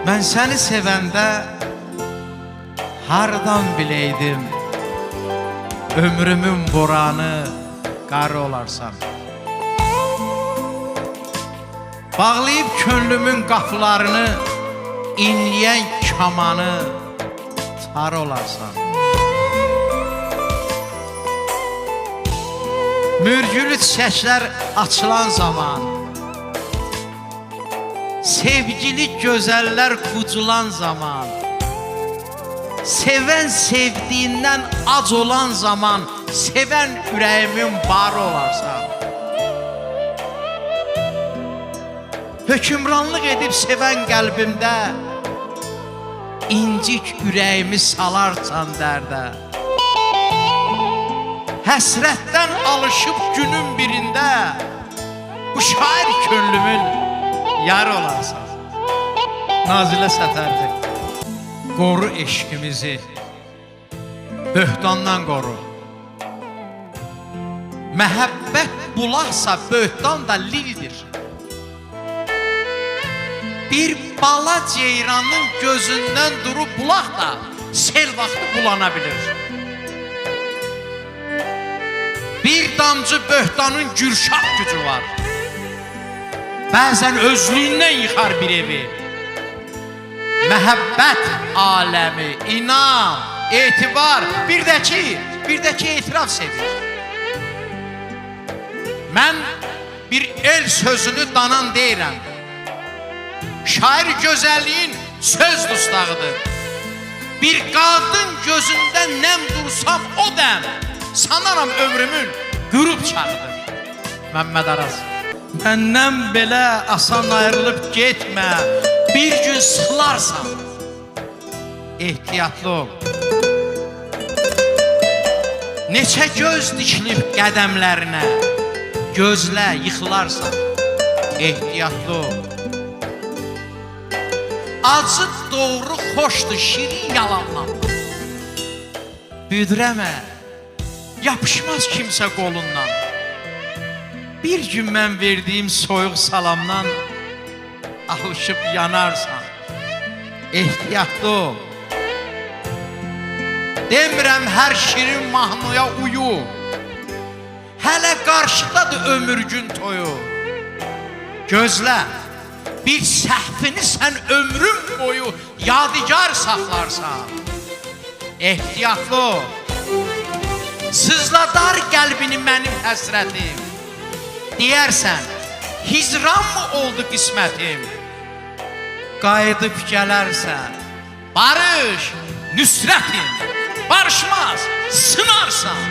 Mən səni sevəndə hardan biləydim ömrümün boranı qarı olarsan. Bağlayıb könlümün qapılarını inləyən kamanı tar olarsan. Mürgülü çiçəklər açılan zaman, sevgili gözəllər quculan zaman, sevən sevdiyindən ac olan zaman, sevən ürəyimin barı olarsan. Hökümranlıq edib sevən qəlbimdə incik ürəyimi salarsan dərdə. Həsrətdən alışıb günün birində bu şair könlümün yarı olarsan. Nazilə Səfərdir. Qoru eşqimizi, böhtandan qoru. Məhəbbət bulaqsa böhtan da lildir. Bir bala ceyranın gözündən durub bulaq da sel vaxtı bulana bilir. Bir damcı böhtanın gürşaq gücü var. Bəzən özlüyündən yıxar bir evi. Məhəbbət aləmi, inam, etibar, bir də ki etiraf sevir. Mən bir el sözünü danan deyirəm. Şair gözəlliyin söz dustağıdır. Bir qadın gözündən nəm dursam o dəm, sanaram ömrümün qürub çağıdır. Məmməd Araz. Məndən belə asan ayrılıb getmə, bir gün sıxılarsan, ehtiyatlı ol. Neçə göz dikilib qədəmlərinə, gözlə yıxılarsan, ehtiyatlı ol. Acı doğru xoşdur, şirin yalanla. Büdrəmə, yapışmaz kimsə qolundan. Bir gün mən verdiyim soyuq salamdan alışıb yanarsan, ehtiyatlı ol. Demirəm hər şirin mahnıya uyu, hələ qarşıdadır ömür-gün toyu. Gözlə, bir səhvini sən ömrün boyu yadigar saxlarsan, ehtiyatlı ol. Sızladar qəlbini mənim həsrətim, deyərsən, hicran mı oldu qismətim? Qayıdıb gələrsən, barış, nüsrətim, barışmaz, sınarsan.